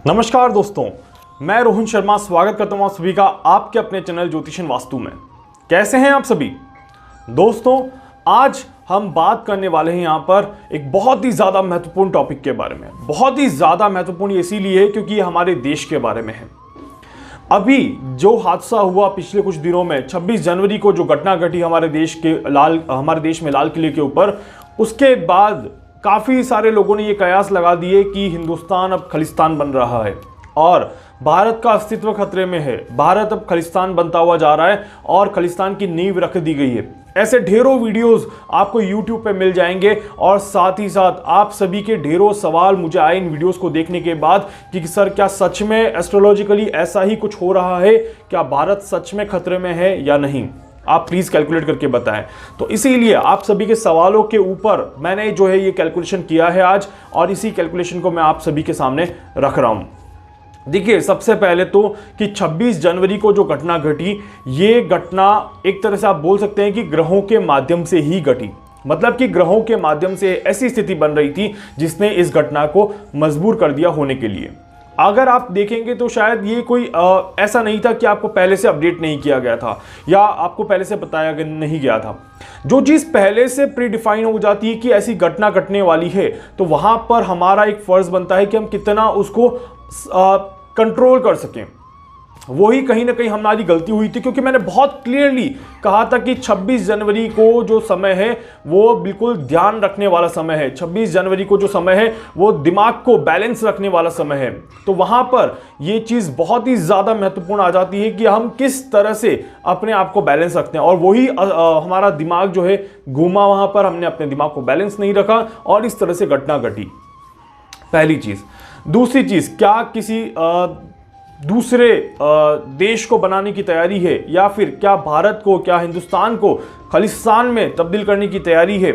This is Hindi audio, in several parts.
नमस्कार दोस्तों, मैं रोहन शर्मा स्वागत करता हूं आप सभी का आपके अपने चैनल ज्योतिषन वास्तु में। कैसे हैं आप सभी दोस्तों? आज हम बात करने वाले हैं यहां पर एक बहुत ही ज़्यादा महत्वपूर्ण टॉपिक के बारे में। बहुत ही ज़्यादा महत्वपूर्ण इसीलिए है क्योंकि ये हमारे देश के बारे में है। अभी जो हादसा हुआ पिछले कुछ दिनों में 26 जनवरी को जो घटना घटी हमारे देश में लाल किले के ऊपर, उसके बाद काफ़ी सारे लोगों ने ये कयास लगा दिए कि हिंदुस्तान अब खालिस्तान बन रहा है और भारत का अस्तित्व खतरे में है। भारत अब खालिस्तान बनता हुआ जा रहा है और खालिस्तान की नींव रख दी गई है। ऐसे ढेरों वीडियोस आपको YouTube पे मिल जाएंगे और साथ ही साथ आप सभी के ढेरों सवाल मुझे आए इन वीडियोस को देखने के बाद कि सर क्या सच में एस्ट्रोलॉजिकली ऐसा ही कुछ हो रहा है? क्या भारत सच में खतरे में है या नहीं? आप प्लीज कैलकुलेट करके बताएं। तो इसीलिए आप सभी के सवालों के ऊपर मैंने जो है ये कैलकुलेशन किया है आज, और इसी कैलकुलेशन को मैं आप सभी के सामने रख रहा हूं। देखिए, सबसे पहले तो कि 26 जनवरी को जो घटना घटी, ये घटना एक तरह से आप बोल सकते हैं कि ग्रहों के माध्यम से ही घटी। मतलब कि ग्रहों के माध्यम से ऐसी स्थिति बन रही थी जिसने इस घटना को मजबूर कर दिया होने के लिए। अगर आप देखेंगे तो शायद ये कोई ऐसा नहीं था कि आपको पहले से अपडेट नहीं किया गया था या आपको पहले से बताया नहीं गया था। जो चीज़ पहले से प्री डिफाइन हो जाती है कि ऐसी घटना घटने वाली है, तो वहां पर हमारा एक फर्ज बनता है कि हम कितना उसको कंट्रोल कर सकें। वही कहीं ना कहीं हमारी गलती हुई थी, क्योंकि मैंने बहुत क्लियरली कहा था कि 26 जनवरी को जो समय है वो बिल्कुल ध्यान रखने वाला समय है। 26 जनवरी को जो समय है वो दिमाग को बैलेंस रखने वाला समय है। तो वहां पर ये चीज़ बहुत ही ज़्यादा महत्वपूर्ण आ जाती है कि हम किस तरह से अपने आप को बैलेंस रखते हैं। और वही हमारा दिमाग जो है घूमा, वहां पर हमने अपने दिमाग को बैलेंस नहीं रखा और इस तरह से घटना घटी। पहली चीज़। दूसरी चीज़, क्या किसी दूसरे देश को बनाने की तैयारी है या फिर क्या भारत को, क्या हिंदुस्तान को खालिस्तान में तब्दील करने की तैयारी है?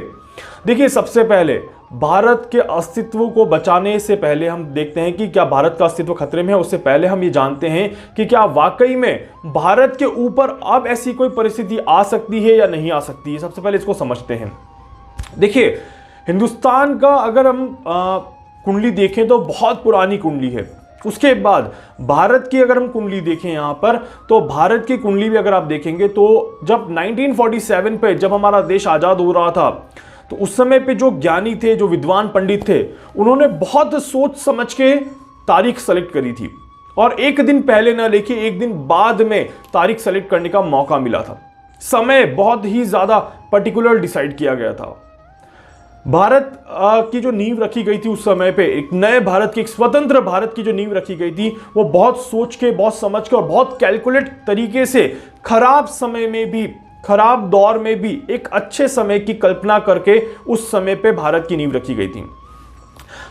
देखिए, सबसे पहले भारत के अस्तित्व को बचाने से पहले हम देखते हैं कि क्या भारत का अस्तित्व खतरे में है। उससे पहले हम ये जानते हैं कि क्या वाकई में भारत के ऊपर अब ऐसी कोई परिस्थिति आ सकती है या नहीं आ सकती है। सबसे पहले इसको समझते हैं। देखिए, हिंदुस्तान का अगर हम कुंडली देखें तो बहुत पुरानी कुंडली है। उसके बाद भारत की अगर हम कुंडली देखें यहाँ पर, तो भारत की कुंडली भी अगर आप देखेंगे तो जब 1947 पे जब हमारा देश आज़ाद हो रहा था, तो उस समय पे जो ज्ञानी थे, जो विद्वान पंडित थे, उन्होंने बहुत सोच समझ के तारीख सेलेक्ट करी थी और एक दिन पहले ना लेके एक दिन बाद में तारीख सेलेक्ट करने का मौका मिला था। समय बहुत ही ज़्यादा पर्टिकुलर डिसाइड किया गया था। भारत की जो नींव रखी गई थी उस समय पे, एक नए भारत की, एक स्वतंत्र भारत की जो नींव रखी गई थी, वो बहुत सोच के, बहुत समझ के और बहुत कैलकुलेट तरीके से खराब समय में भी, खराब दौर में भी एक अच्छे समय की कल्पना करके उस समय पे भारत की नींव रखी गई थी।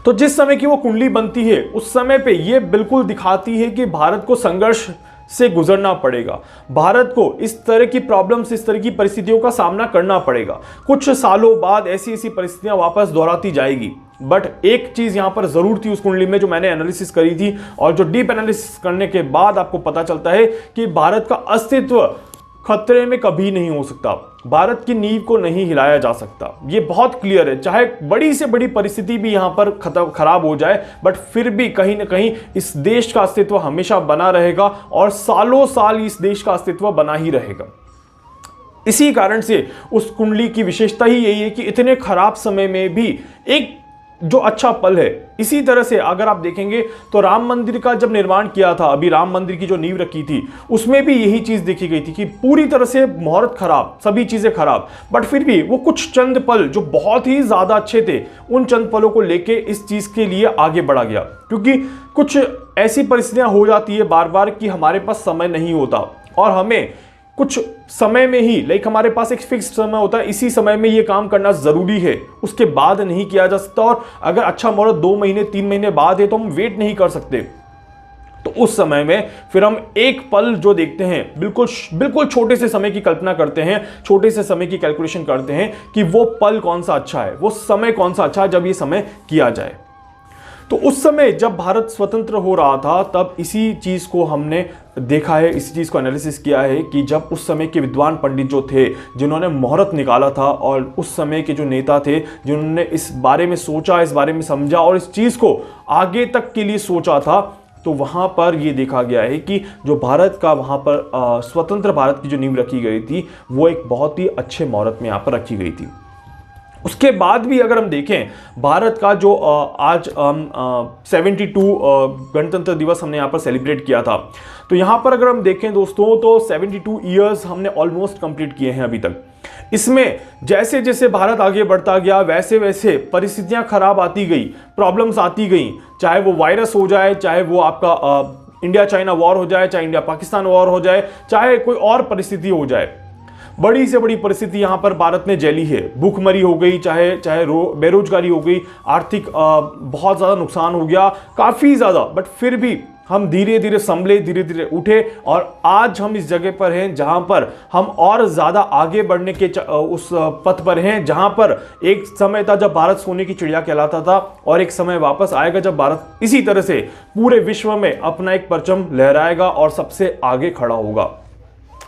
तो जिस समय की वो कुंडली बनती है उस समय पे ये बिल्कुल दिखाती है कि भारत को संघर्ष से गुजरना पड़ेगा। भारत को इस तरह की प्रॉब्लम्स, इस तरह की परिस्थितियों का सामना करना पड़ेगा। कुछ सालों बाद ऐसी ऐसी परिस्थितियां वापस दोहराती जाएगी। बट एक चीज यहां पर जरूर थी उस कुंडली में, जो मैंने एनालिसिस करी थी और जो डीप एनालिसिस करने के बाद आपको पता चलता है कि भारत का अस्तित्व खतरे में कभी नहीं हो सकता। भारत की नींव को नहीं हिलाया जा सकता। ये बहुत क्लियर है। चाहे बड़ी से बड़ी परिस्थिति भी यहां पर खराब हो जाए, बट फिर भी कहीं ना कहीं इस देश का अस्तित्व हमेशा बना रहेगा और सालों साल इस देश का अस्तित्व बना ही रहेगा। इसी कारण से उस कुंडली की विशेषता ही यही है कि इतने खराब समय में भी एक जो अच्छा पल है। इसी तरह से अगर आप देखेंगे तो राम मंदिर का जब निर्माण किया था, अभी राम मंदिर की जो नींव रखी थी, उसमें भी यही चीज देखी गई थी कि पूरी तरह से मुहूर्त खराब, सभी चीजें खराब, बट फिर भी वो कुछ चंद पल जो बहुत ही ज्यादा अच्छे थे, उन चंद पलों को लेके इस चीज के लिए आगे बढ़ा गया। क्योंकि कुछ ऐसी परिस्थितियां हो जाती है बार बार कि हमारे पास समय नहीं होता और हमें कुछ समय में ही, लाइक हमारे पास एक फिक्स समय होता है, इसी समय में ये काम करना जरूरी है, उसके बाद नहीं किया जा सकता। और अगर अच्छा मुहूर्त 2 महीने 3 महीने बाद है तो हम वेट नहीं कर सकते। तो उस समय में फिर हम एक पल जो देखते हैं, बिल्कुल छोटे से समय की कल्पना करते हैं, छोटे से समय की कैलकुलेशन करते हैं कि वो पल कौन सा अच्छा है, वो समय कौन सा अच्छा है जब ये समय किया जाए। तो उस समय जब भारत स्वतंत्र हो रहा था तब इसी चीज़ को हमने देखा है, इसी चीज़ को एनालिसिस किया है कि जब उस समय के विद्वान पंडित जो थे, जिन्होंने मुहूर्त निकाला था, और उस समय के जो नेता थे जिन्होंने इस बारे में सोचा, इस बारे में समझा और इस चीज़ को आगे तक के लिए सोचा था, तो वहाँ पर ये देखा गया है कि जो भारत का वहाँ पर स्वतंत्र भारत की जो नींव रखी गई थी वो एक बहुत ही अच्छे मुहूर्त में यहाँ पर रखी गई थी। उसके बाद भी अगर हम देखें भारत का जो आज 72 गणतंत्र दिवस हमने यहाँ पर सेलिब्रेट किया था, तो यहाँ पर अगर हम देखें दोस्तों तो 72 ईयर्स हमने ऑलमोस्ट कंप्लीट किए हैं अभी तक। इसमें जैसे जैसे भारत आगे बढ़ता गया वैसे वैसे परिस्थितियां खराब आती गई, प्रॉब्लम्स आती गई, चाहे वो वायरस हो जाए, चाहे वो आपका इंडिया चाइना वॉर हो जाए, चाहे इंडिया पाकिस्तान वॉर हो जाए, चाहे कोई और परिस्थिति हो जाए। बड़ी से बड़ी परिस्थिति यहाँ पर भारत ने झेली है। भूखमरी हो गई, चाहे बेरोजगारी हो गई, आर्थिक बहुत ज़्यादा नुकसान हो गया, काफ़ी ज़्यादा, बट फिर भी हम धीरे धीरे संभले, धीरे धीरे उठे और आज हम इस जगह पर हैं जहां पर हम और ज़्यादा आगे बढ़ने के उस पथ पर हैं जहां पर एक समय था जब भारत सोने की चिड़िया कहलाता था और एक समय वापस आएगा जब भारत इसी तरह से पूरे विश्व में अपना एक परचम लहराएगा और सबसे आगे खड़ा होगा।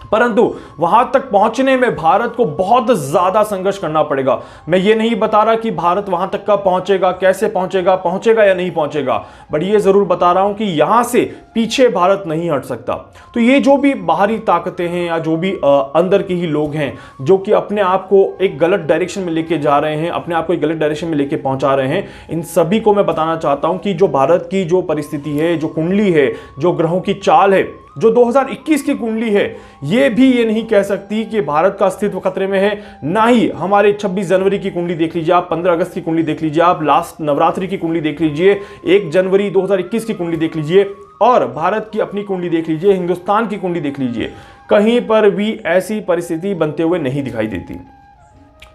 परंतु वहां तक पहुंचने में भारत को बहुत ज्यादा संघर्ष करना पड़ेगा। मैं ये नहीं बता रहा कि भारत वहां तक का पहुंचेगा, कैसे पहुंचेगा या नहीं पहुंचेगा, बट ये जरूर बता रहा हूं कि यहां से पीछे भारत नहीं हट सकता। तो ये जो भी बाहरी ताकतें हैं या जो भी अंदर के ही लोग हैं जो कि अपने आप को एक गलत डायरेक्शन में लेके जा रहे हैं, अपने आप को एक गलत डायरेक्शन में लेके पहुंचा रहे हैं, इन सभी को मैं बताना चाहता हूं कि जो भारत की जो परिस्थिति है, जो कुंडली है, जो ग्रहों की चाल है, जो 2021 की कुंडली है, ये भी ये नहीं कह सकती कि भारत का अस्तित्व खतरे में है। ना ही हमारे 26 जनवरी की कुंडली देख लीजिए आप, 15 अगस्त की कुंडली देख लीजिए आप, लास्ट नवरात्रि की कुंडली देख लीजिए, 1 जनवरी 2021 की कुंडली देख लीजिए और भारत की अपनी कुंडली देख लीजिए, हिंदुस्तान की कुंडली देख लीजिए, कहीं पर भी ऐसी परिस्थिति बनते हुए नहीं दिखाई देती।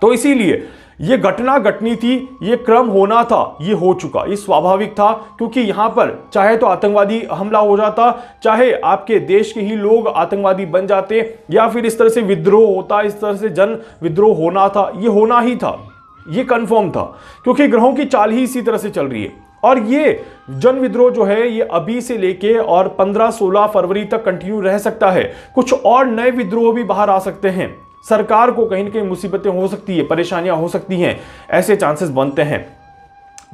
तो इसीलिए ये घटना घटनी थी, ये क्रम होना था, ये हो चुका, ये स्वाभाविक था, क्योंकि यहां पर चाहे तो आतंकवादी हमला हो जाता, चाहे आपके देश के ही लोग आतंकवादी बन जाते, या फिर इस तरह से विद्रोह होता, इस तरह से जन विद्रोह होना था, ये होना ही था, ये कंफर्म था, क्योंकि ग्रहों की चाल ही इसी तरह से चल रही है। और ये जन विद्रोह जो है ये अभी से लेके और 15-16 फरवरी तक कंटिन्यू रह सकता है। कुछ और नए विद्रोह भी बाहर आ सकते हैं, सरकार को कहीं ना कहीं मुसीबतें हो सकती है, परेशानियां हो सकती हैं, ऐसे चांसेस बनते हैं।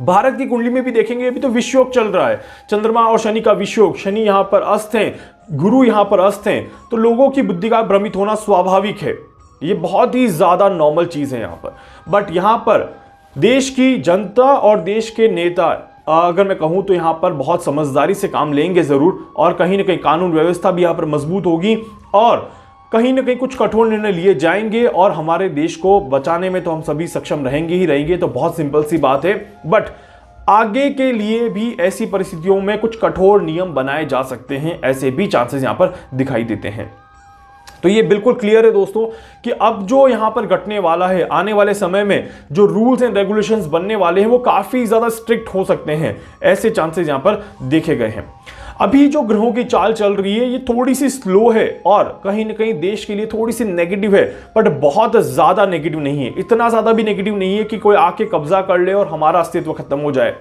भारत की कुंडली में भी देखेंगे अभी तो विषयोग चल रहा है, चंद्रमा और शनि का विषयोग, शनि यहां पर अस्त हैं, गुरु यहां पर अस्त हैं, तो लोगों की बुद्धि का भ्रमित होना स्वाभाविक है, ये बहुत ही ज्यादा नॉर्मल चीज है यहां पर। बट यहां पर देश की जनता और देश के नेता, अगर मैं कहूं तो यहां पर बहुत समझदारी से काम लेंगे जरूर, और कहीं ना कहीं कानून व्यवस्था भी यहां पर मजबूत होगी और कहीं ना कहीं कुछ कठोर निर्णय लिए जाएंगे और हमारे देश को बचाने में तो हम सभी सक्षम रहेंगे ही रहेंगे। तो बहुत सिंपल सी बात है, बट आगे के लिए भी ऐसी परिस्थितियों में कुछ कठोर नियम बनाए जा सकते हैं, ऐसे भी चांसेस यहां पर दिखाई देते हैं। तो ये बिल्कुल क्लियर है दोस्तों कि अब जो यहां पर घटने वाला है, आने वाले समय में जो रूल्स एंड रेगुलेशंस बनने वाले हैं वो काफी ज्यादा स्ट्रिक्ट हो सकते हैं, ऐसे चांसेस यहां पर देखे गए हैं। अभी जो ग्रहों की चाल चल रही है ये थोड़ी सी स्लो है और कहीं ना कहीं देश के लिए थोड़ी सी नेगेटिव है, बट बहुत ज्यादा नेगेटिव नहीं है, इतना ज्यादा भी नेगेटिव नहीं है कि कोई आके कब्जा कर ले और हमारा अस्तित्व खत्म हो जाए,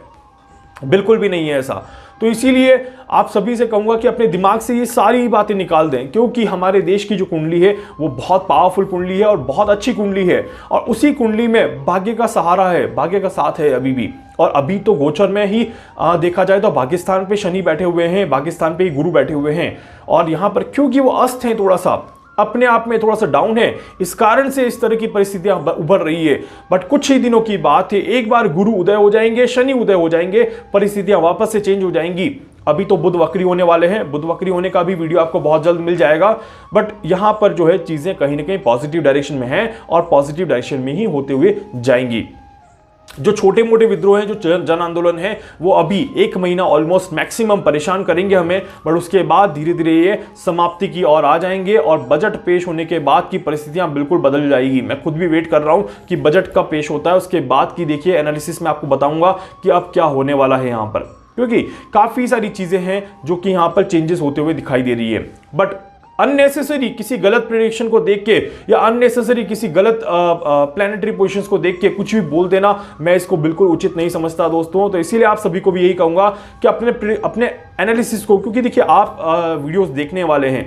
बिल्कुल भी नहीं है ऐसा। तो इसीलिए आप सभी से कहूंगा कि अपने दिमाग से ये सारी बातें निकाल दें, क्योंकि हमारे देश की जो कुंडली है वो बहुत पावरफुल कुंडली है और बहुत अच्छी कुंडली है, और उसी कुंडली में भाग्य का सहारा है, भाग्य का साथ है अभी भी। और अभी तो गोचर में ही देखा जाए तो पाकिस्तान पे शनि बैठे हुए हैं, पाकिस्तान पे ही गुरु बैठे हुए हैं, और यहाँ पर क्योंकि वो अस्त हैं, थोड़ा सा अपने आप में थोड़ा सा डाउन है, इस कारण से इस तरह की परिस्थितियां उभर रही है। बट कुछ ही दिनों की बात है, एक बार गुरु उदय हो जाएंगे, शनि उदय हो जाएंगे, परिस्थितियां वापस से चेंज हो जाएंगी। अभी तो बुध वक्री होने वाले हैं, बुध वक्री होने का भी वीडियो आपको बहुत जल्द मिल जाएगा, बट यहां पर जो है चीजें कहीं ना कहीं पॉजिटिव डायरेक्शन में हैं और पॉजिटिव डायरेक्शन में ही होते हुए जाएंगी। जो छोटे मोटे विद्रोह हैं, जो जन आंदोलन है, वो अभी 1 महीना ऑलमोस्ट मैक्सिमम परेशान करेंगे हमें, बट उसके बाद धीरे धीरे ये समाप्ति की ओर आ जाएंगे और बजट पेश होने के बाद की परिस्थितियां बिल्कुल बदल जाएगी। मैं खुद भी वेट कर रहा हूं कि बजट कब पेश होता है, उसके बाद की देखिए एनालिसिस में आपको बताऊंगा कि अब क्या होने वाला है यहाँ पर, क्योंकि काफी सारी चीजें हैं जो कि यहाँ पर चेंजेस होते हुए दिखाई दे रही है। बट अननेसेसरी किसी गलत प्रेडिक्शन को देख के या अननेसेसरी किसी गलत प्लैनेटरी पोजीशंस को देख के कुछ भी बोल देना, मैं इसको बिल्कुल उचित नहीं समझता दोस्तों। तो इसीलिए आप सभी को भी यही कहूंगा कि अपने एनालिसिस को, क्योंकि देखिए आप वीडियोस देखने वाले हैं,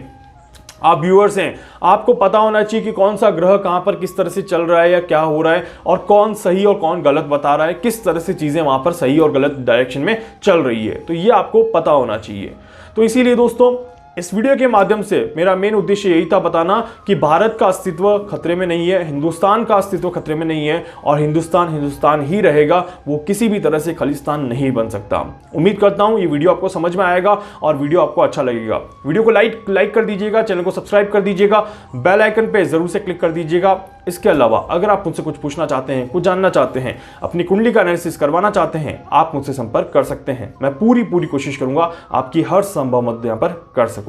आप व्यूअर्स हैं, आपको पता होना चाहिए कि कौन सा ग्रह कहां पर किस तरह से चल रहा है या क्या हो रहा है, और कौन सही और कौन गलत बता रहा है, किस तरह से चीजें वहां पर सही और गलत डायरेक्शन में चल रही है। तो ये आपको पता होना चाहिए। तो इसीलिए दोस्तों इस वीडियो के माध्यम से मेरा मेन उद्देश्य यही था बताना कि भारत का अस्तित्व खतरे में नहीं है, हिंदुस्तान का अस्तित्व खतरे में नहीं है, और हिंदुस्तान हिंदुस्तान ही रहेगा, वो किसी भी तरह से खालिस्तान नहीं बन सकता। उम्मीद करता हूं ये वीडियो आपको समझ में आएगा और वीडियो आपको अच्छा लगेगा। वीडियो को लाइक कर दीजिएगा, चैनल को सब्सक्राइब कर दीजिएगा, बेल आइकन पे जरूर से क्लिक कर दीजिएगा। इसके अलावा अगर आप मुझसे कुछ पूछना चाहते हैं, कुछ जानना चाहते हैं, अपनी कुंडली का एनालिसिस करवाना चाहते हैं, आप मुझसे संपर्क कर सकते हैं। मैं पूरी कोशिश करूंगा आपकी हर संभव मदद यहां पर कर सकूं।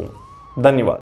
धन्यवाद।